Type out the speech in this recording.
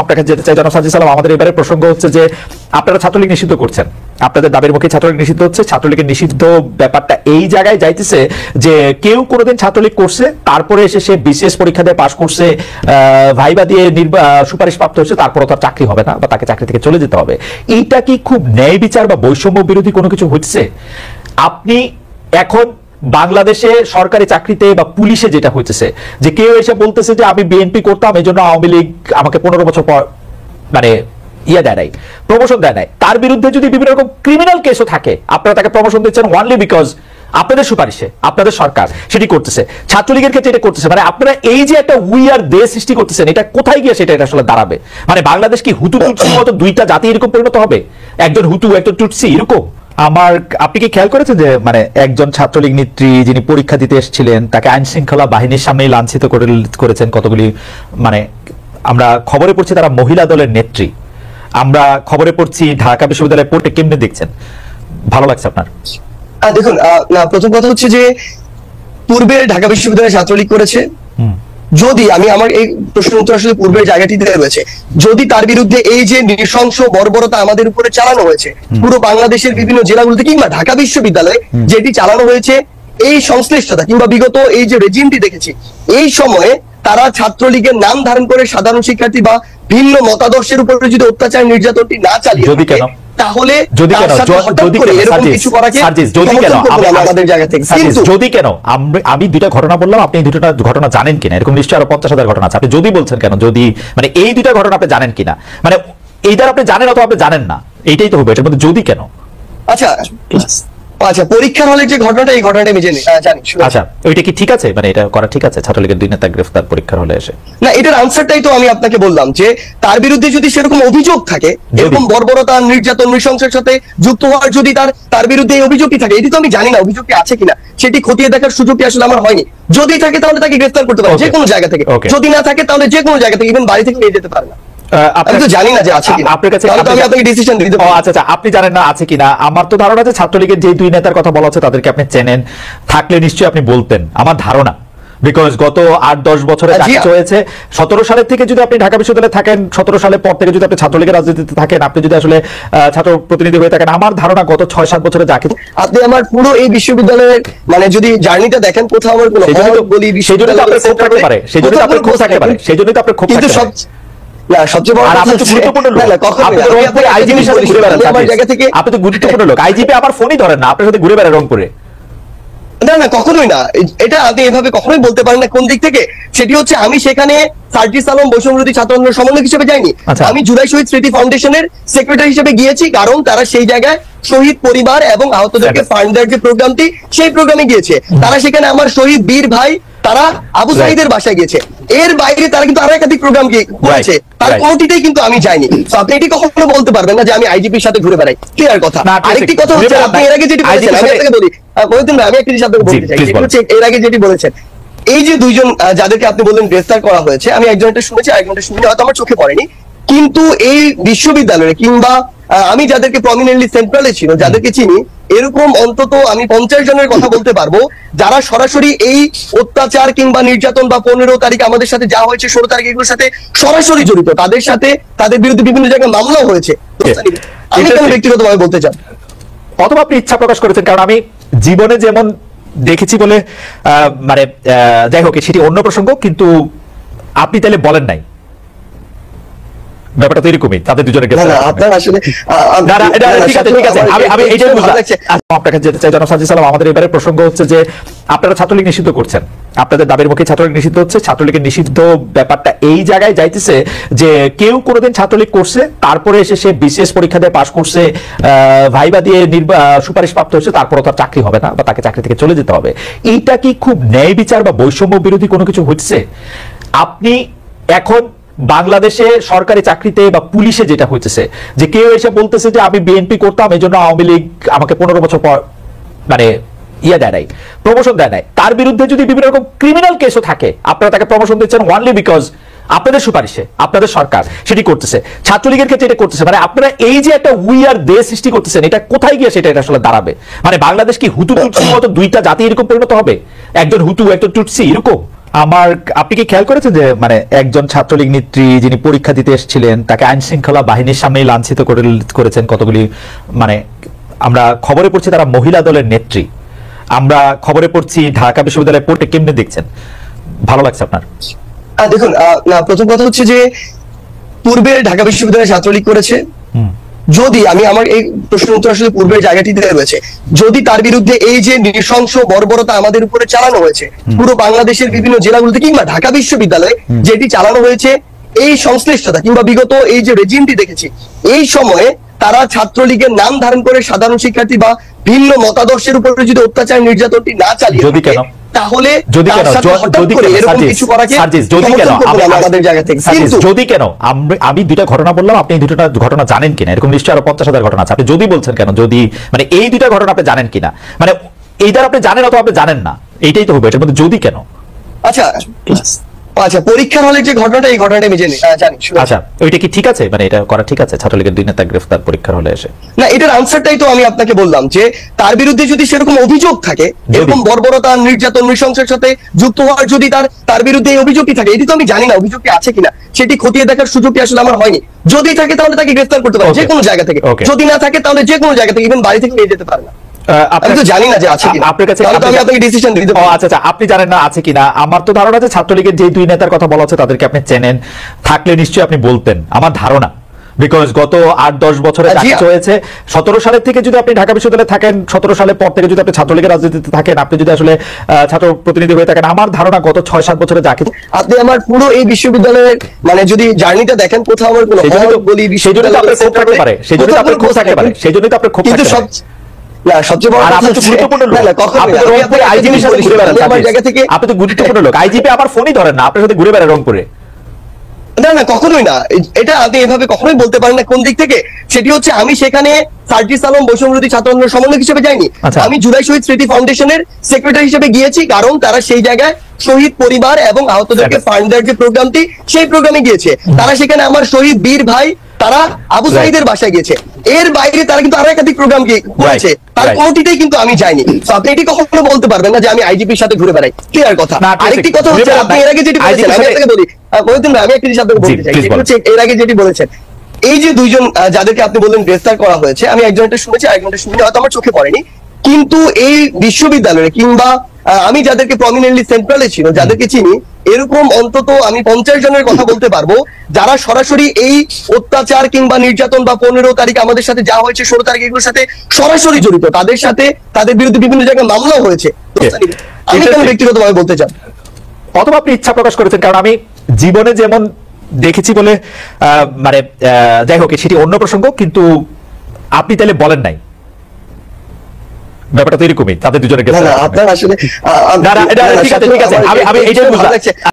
আপনাকে যেতে চাই জনাব সাজিদ সালাম, আমাদের এবারে প্রসঙ্গ হচ্ছে যে আপনারা ছাত্রলীগ নিষিদ্ধ করছেন, আপনাদের দাবির মুখে ছাত্রলীগ নিষিদ্ধ হচ্ছে। ছাত্রলীগের নিষিদ্ধ ব্যাপারটা এই জায়গায় যাইতেছে যে কেউ কোনোদিন ছাত্রলীগ করছে, তারপরে এসে সে বিশেষ পরীক্ষা দিয়ে পাশ করছে, ভাইবা দিয়ে সুপারিশ প্রাপ্ত হচ্ছে, তারপরে তার চাকরি হবে না বা তাকে চাকরি থেকে চলে যেতে হবে। এইটা কি খুব ন্যায় বিচার বা বৈষম্য বিরোধী কোনো কিছু হচ্ছে? আপনি এখন বাংলাদেশে সরকারি চাকরিতে বা পুলিশে যেটা হইতেছে যে কেউ এসে বলতেছে যে আমি বিএনপি করতাম, এই জন্য আওয়ামী লীগ আমাকে 15 বছর পর মানে দেয় নাই, প্রমোশন দেয় নাই, তার বিরুদ্ধে যদি বিভিন্ন রকম ক্রিমিনাল কেসও থাকে, আপনারা তাকে প্রমোশন দিচ্ছেন ওনলি বিকজ আপনাদের সুপারিশে, আপনাদের সরকার সেটি করতেছে। ছাত্রলীগের ক্ষেত্রে এটা করতেছে। মানে আপনারা এই যে একটা উইয়ার দেশ সৃষ্টি করতেছেন, এটা কোথায় গিয়ে সেটা আসলে দাঁড়াবে? মানে বাংলাদেশ কি হুতু টুটসির মতো দুইটা জাতি এরকম পরিণত হবে? একজন হুতু একজন টুটসি এরকম? আপনি কি খেয়াল করেছেন যে মানে একজন ছাত্রলীগ নেত্রী যিনি পরীক্ষা দিতে এসেছিলেন তাকে আইন শৃঙ্খলা বাহিনীর সামনেই লাঞ্ছিত করেছেন কতগুলি, মানে আমরা খবরে পড়ছি তারা মহিলা দলের নেত্রী, আমরা খবরে পড়ছি ঢাকা বিশ্ববিদ্যালয়ে পড়তে। কেমনে দেখছেন? ভালো লাগছে আপনার? দেখুন, প্রথম কথা হচ্ছে যে পূর্বে ঢাকা বিশ্ববিদ্যালয়ে ছাত্রলীগ করেছে, যদি আমি আমার এই প্রশ্নের উত্তর আসলে পূর্বের জায়গাটিতে রয়েছে, যদি তার বিরুদ্ধে এই যে নৃশংস বর্বরতা আমাদের উপরে চালানো হয়েছে পুরো বাংলাদেশের বিভিন্ন জেলাগুলোতে কিংবা ঢাকা বিশ্ববিদ্যালয়ে যেটি চালানো হয়েছে, এই সংশ্লিষ্টতা কিংবা বিগত এই যে রেজিমটি দেখেছি, এই সময়ে তারা ছাত্রলীগের নাম ধারণ করে সাধারণ শিক্ষার্থী বা ভিন্ন মতাদর্শের উপরে যদি অত্যাচার নির্যাতনটি না চালিয়ে তাহলে আমি দুইটা ঘটনা বললাম, আপনি দুইটা ঘটনা জানেন কিনা, এরকম নিশ্চয়ই আরো 50,000 ঘটনা আছে। আপনি যদি বলছেন কেন, যদি মানে এই দুইটা ঘটনা আপনি জানেন কিনা, মানে এইটার আপনি জানেন অথবা আপনি জানেন না, এইটাই তো হবে। এটার মধ্যে যদি কেন? আচ্ছা, পরীক্ষার হলে যে ঘটনাটা, এই ঘটনাটা আমি জানি। আচ্ছা, ওইটা কি ঠিক আছে? মানে এটা করা ঠিক আছে? ছাত্রলীগের 2 নেতা গ্রেফতার পরীক্ষার হলে এসে? না, এটার আনসারটাই তো আমি আপনাকে বললাম যে তার বিরুদ্ধে যদি সেরকম অভিযোগ থাকে, এরকম বর্বরতা, নির্যাতন, নৃশংসের সাথে যুক্ত হওয়ার যদি তার বিরুদ্ধে এই অভিযোগটি থাকে, এটি তো আমি জানি না অভিযোগটি আছে কিনা, সেটি খতিয়ে দেখার সুযোগটি আসলে আমার হয়নি। যদি থাকে তাহলে তাকে গ্রেফতার করতে পারে যে কোনো জায়গা থেকে, যদি না থাকে তাহলে যে কোনো জায়গা থেকে, ইভেন বাড়ি থেকে নিয়ে যেতে পারে না। আমি তো জানি না যে আছে কিনা, আপনার কাছে আমি আপনাকে ডিসিশন দিতে পারি। আচ্ছা, আপনি জানেন না আছে কিনা? আমার তো ধারণা যে ছাত্রলীগের যে 2 নেতার কথা বলা হচ্ছে তাদেরকে আপনি চেনেন, থাকলে নিশ্চয়ই আপনি বলতেন, আমার ধারণা। বিকজ গত 8-10 বছরে চাকরি হয়েছে। 17 সালের থেকে যদি আপনি ঢাকা বিশ্ববিদ্যালয়ে থাকেন, 17 সালের পর থেকে যদি আপনি ছাত্রলীগের রাজনীতিতে থাকেন, আপনি যদি আসলে ছাত্র প্রতিনিধি হয়ে থাকেন, আমার ধারণা গত 6-7 বছরে চাকরি আপনি আমার পুরো এই বিশ্ববিদ্যালয়ের মানে যদি জার্নিটা দেখেন, কোথাও আমার কোনো বলি বিশ্ববিদ্যালয় আপনার ক্ষোভ থাকতে পারে, সেজন্য আপনার ক্ষোভ থাকতে পারে, সেজন্যই তো আপনার ক্ষোভ থাকতে পারে। না, সবচেয়ে বড় কথা হচ্ছে গুরুত্বপূর্ণ লোক, আপনি তো গুরুত্বপূর্ণ লোক, আইজিপি আবার ফোনই ধরেন না, আপনার সাথে ঘুরে বেড়ায় রংপুরে। না, কখনোই না, এটা আপনি এভাবে কখনোই বলতে পারেন না। কোন দিক থেকে? সেটি হচ্ছে আমি সেখানে সার্জিস আলম বৈষম্যবিরোধী ছাত্র আন্দোলনের সমন্বয়ক হিসেবে যাইনি, আমি জুলাই শহীদ স্মৃতি ফাউন্ডেশনের সেক্রেটারি হিসেবে গিয়েছি, কারণ তারা সেই জায়গায় শহীদ পরিবার এবং আহতদেরকে ফান্ড দেওয়ার যে প্রোগ্রামটি, সেই প্রোগ্রামে গিয়েছে। তারা সেখানে আমার শহীদ বীর ভাই তারা আবু সাঈদের বাসায় গিয়েছে। এর বাইরে তারা কিন্তু আরো একাধিক প্রোগ্রাম করেছে, তার কোনোটিতেই কিন্তু আমি যাইনি। আপনি এটি কখনো বলতে পারবেন না যে আমি আইজিপির সাথে ঘুরে বেড়াই। ক্লিয়ার কথা। আরেকটি কথা হচ্ছে, আপনি এর আগে যেটি বলেছেন, আমি আপনাকে বলি, আমি একটি জিনিস আপনাকে বলতে চাই, সেটি হচ্ছে এর আগে যেটি বলেছেন, এই যে 2 জন যাদেরকে আপনি বললেন গ্রেফতার করা হয়েছে, আমি একজনটা শুনেছি, আরেকজনটা শুনিনি, হয়তো আমার চোখে পড়েনি, কিন্তু এই বিশ্ববিদ্যালয়ে কিংবা আমি যাদেরকে প্রমিনেন্টলি সেন্ট্রালে ছিল, যাদেরকে চিনি, এরকম অন্তত আমি 50 জনের কথা বলতে পারবো যারা সরাসরি এই অত্যাচার কিংবা নির্যাতন বা 15 তারিখ আমাদের সাথে যা হয়েছে, 16 তারিখ, এগুলোর সাথে সরাসরি জড়িত। তাদের সাথে তাদের বিরুদ্ধে বিভিন্ন জায়গায় মামলাও হয়েছে। আমি কেন ব্যক্তিগতভাবে বলতে চান, অথবা আপনি ইচ্ছা প্রকাশ করেছেন, কারণ আমি জীবনে যেমন দেখেছি বলে, মানে যাই হোক সেটি অন্য প্রসঙ্গ, কিন্তু আপনি তাহলে বলেন নাই ব্যাপারটা তো এরকমই, তাদের দুজনের আপনাকে যেতে চাই জনাব সাজিদ সালাম, আমাদের এবারে প্রসঙ্গ হচ্ছে যে আপনারা ছাত্রলীগ নিষিদ্ধ করছেন, আপনাদের দাবির মুখে ছাত্রলীগ নিষিদ্ধ হচ্ছে। ছাত্রলীগের নিষিদ্ধ ব্যাপারটা এই জায়গায় যাইতেছে যে কেউ কোনোদিন ছাত্রলীগ করছে, তারপরে এসে সে বিশেষ পরীক্ষা দিয়ে পাশ করছে, ভাইবা দিয়ে সুপারিশ প্রাপ্ত হচ্ছে, তারপরে তার চাকরি হবে না বা তাকে চাকরি থেকে চলে যেতে হবে। এইটা কি খুব ন্যায় বিচার বা বৈষম্য বিরোধী কোনো কিছু হচ্ছে? আপনি এখন বাংলাদেশে সরকারি চাকরিতে বা পুলিশে যেটা হইতেছে যে কেউ এসে বলতেছে যে আমি বিএনপি করতাম, এই জন্য আওয়ামী লীগ আমাকে 15 বছর পর মানে দেয় নাই, প্রমোশন দেয় নাই, তার বিরুদ্ধে যদি বিভিন্ন রকম ক্রিমিনাল কেসও থাকে, আপনারা তাকে প্রমোশন দিচ্ছেন ওনলি বিকজ আপনাদের সুপারিশে, আপনাদের সরকার সেটি করতেছে। ছাত্রলীগের ক্ষেত্রে এটা করতেছে। মানে আপনারা এই যে একটা উইয়ার দেশ সৃষ্টি করতেছেন, এটা কোথায় গিয়ে সেটা আসলে দাঁড়াবে? মানে বাংলাদেশ কি হুতু টুটসির মতো দুইটা জাতি এরকম পরিণত হবে? একজন হুতু একজন টুটসি এরকম? আপনি কি খেয়াল করেছেন যে মানে একজন ছাত্রলীগ নেত্রী যিনি পরীক্ষা দিতে এসেছিলেন তাকে আইন শৃঙ্খলা বাহিনীর সামনেই লাঞ্ছিত করেছেন কতগুলি, মানে আমরা খবরে পড়ছি তারা মহিলা দলের নেত্রী, আমরা খবরে পড়ছি ঢাকা বিশ্ববিদ্যালয়ে পড়তে, কেমনে দেখছেন? ভালো লাগছে আপনার? দেখুন, না, প্রথম কথা হচ্ছে যে পূর্বে ঢাকা বিশ্ববিদ্যালয়ে ছাত্রলীগ করেছে, যদি আমি আমার এই প্রশ্নের উত্তর আসলে পূর্বের জায়গাটিতে রয়েছে, যদি তার বিরুদ্ধে এই যে নৃশংস বর্বরতা আমাদের উপরে চালানো হয়েছে পুরো বাংলাদেশের বিভিন্ন জেলাগুলোতে কিংবা ঢাকা বিশ্ববিদ্যালয়ে যেটি চালানো হয়েছে, এই সংশ্লিষ্টতা কিংবা বিগত এই যে রেজিমটি দেখেছি, এই সময়ে তারা ছাত্রলীগের নাম ধারণ করে সাধারণ শিক্ষার্থী বা ভিন্ন মতাদর্শের উপরে যদি অত্যাচার নির্যাতনটি না চালিয়ে যদি থাকে, কেন তাহলে যদি কেন যদি কেন আমি দুইটা ঘটনা বললাম, আপনি এই দুটো ঘটনা জানেন কিনা, এরকম নিশ্চয়ই আরো 50,000 ঘটনা আছে, আপনি যদি বলছেন কেন, যদি মানে এই দুইটা ঘটনা আপনি জানেন কিনা, মানে এইটার আপনি জানেন অথবা আপনি জানেন না, এইটাই তো হবে, এটার মধ্যে যদি কেন। আচ্ছা, পরীক্ষার হলে যে ঘটনাটা, এই ঘটনাটা আমি জানি। আচ্ছা, ওইটা কি ঠিক আছে, মানে এটা করা ঠিক আছে? ছাত্রলীগের 2 নেতা গ্রেফতার পরীক্ষার হলে এসে? না, এটার আনসারটাই তো আমি আপনাকে বললাম যে তার বিরুদ্ধে যদি সেরকম অভিযোগ থাকে, এরকম বর্বরতা, নির্যাতন, নৃশংসের সাথে যুক্ত হওয়ার যদি তার বিরুদ্ধে এই অভিযোগটি থাকে, এটি তো আমি জানি না অভিযোগটি আছে কিনা, সেটি খতিয়ে দেখার সুযোগটি আসলে আমার হয়নি। যদি থাকে তাহলে তাকে গ্রেফতার করতে পারে যে কোনো জায়গা থেকে, যদি না থাকে তাহলে যে কোনো জায়গা থেকে, ইভেন বাড়ি থেকে নিয়ে যেতে পারে না। আমি তো জানি না যে আছে কিনা, আপনার কাছে আমি আপনাকে ডিসিশন দিতে পারি। আচ্ছা, আপনি জানেন না আছে কিনা। আমার তো ধারণা যে ছাত্রলীগের যে 2 নেতার কথা বলা হচ্ছে তাদেরকে আপনি চেনেন, থাকলে নিশ্চয়ই আপনি বলতেন, আমার ধারণা, বিকজ গত 8-10 বছরে যা কিছু হয়েছে, 17 সালের থেকে যদি আপনি ঢাকা বিশ্ববিদ্যালয়ে থাকেন, 17 সালের পর থেকে যদি আপনি ছাত্রলীগের রাজনীতিতে থাকেন, আপনি যদি আসলে ছাত্র প্রতিনিধি হয়ে থাকেন, আমার ধারণা গত 6-7 বছরে যা কিছু, আপনি আমার পুরো এই বিশ্ববিদ্যালয়ের মানে যদি জার্নিটা দেখেন, কোথাও আমার কোনো বলি বিশ্ববিদ্যালয় আপনার ক্ষোভ থাকতে পারে, সেই জন্য আপনার ক্ষোভ থাকতে পারে, সেই জন্যই তো আপনার ক্ষোভ থাকতে পারে। সবচেয়ে বড় আপনি তো গুরুত্বপূর্ণ লোক, আপনি তো গুরুত্বপূর্ণ লোক, আইজিপি আমার ফোনই ধরেন না, আপনার সাথে ঘুরে বেড়ায় রংপুরে। না, কখনোই না, এটা আপনি এভাবে কখনোই বলতে পারেন না। কোন দিক থেকে? সেটি হচ্ছে আমি সেখানে সার্জিস আলম বৈষম্যবিরোধী ছাত্র আন্দোলনের সমন্বয়ক হিসেবে যাইনি, আমি জুলাই শহীদ স্মৃতি ফাউন্ডেশনের সেক্রেটারি হিসেবে গিয়েছি, কারণ তারা সেই জায়গায় শহীদ পরিবার এবং আহতদেরকে ফান্ড দেওয়ার যে প্রোগ্রামটি, সেই প্রোগ্রামে গিয়েছে। তারা সেখানে আমার শহীদ বীর ভাই তারা আবু সাঈদের বাসায় গিয়েছে। এর বাইরে তারা কিন্তু আরো একাধিক প্রোগ্রাম করেছে, তার কোনোটিতেই কিন্তু আমি যাইনি। তো আপনি এটি কখনো বলতে পারবেন না যে আমি আইজিপির সাথে ঘুরে বেড়াই, ক্লিয়ার কথা। আরেকটি কথা হচ্ছে, আপনি এর আগে যেটি বলেছেন, আমি আপনাকে বলি, মহিউদ্দিন ভাই, আমি একটি জিনিস আপনাকে বলতে চাই, সেটি হচ্ছে এর আগে যেটি বলেছেন, এই যে 2 জন যাদেরকে আপনি বললেন গ্রেফতার করা হয়েছে, আমি একজনটা শুনেছি, আরেকজনটা শুনিনি, হয়তো আমার চোখে পড়েনি, কিন্তু এই বিশ্ববিদ্যালয়ে কিংবা আমি যাদেরকে প্রমিনেন্টলি সেন্ট্রালে ছিল, যাদেরকে চিনি, এরকম অন্তত আমি 50 জনের কথা বলতে পারবো যারা সরাসরি এই অত্যাচার কিংবা নির্যাতন বা 15 তারিখ আমাদের সাথে যা হয়েছে, 16 তারিখ, এগুলোর সাথে সরাসরি জড়িত, তাদের সাথে তাদের বিরুদ্ধে বিভিন্ন জায়গায় মামলা হয়েছে। আমি কেন ব্যক্তিগতভাবে বলতে চান, অথবা আপনি ইচ্ছা প্রকাশ করেছেন, কারণ আমি জীবনে যেমন দেখেছি বলে, মানে যাই হোক, সেটি অন্য প্রসঙ্গ, কিন্তু আপনি তাহলে বলেন নাই, ব্যাপারটা তো এরকমই, তাদের 2 জনের আপনার আসলে ঠিক আছে, আমি এইটাই বুঝলাম।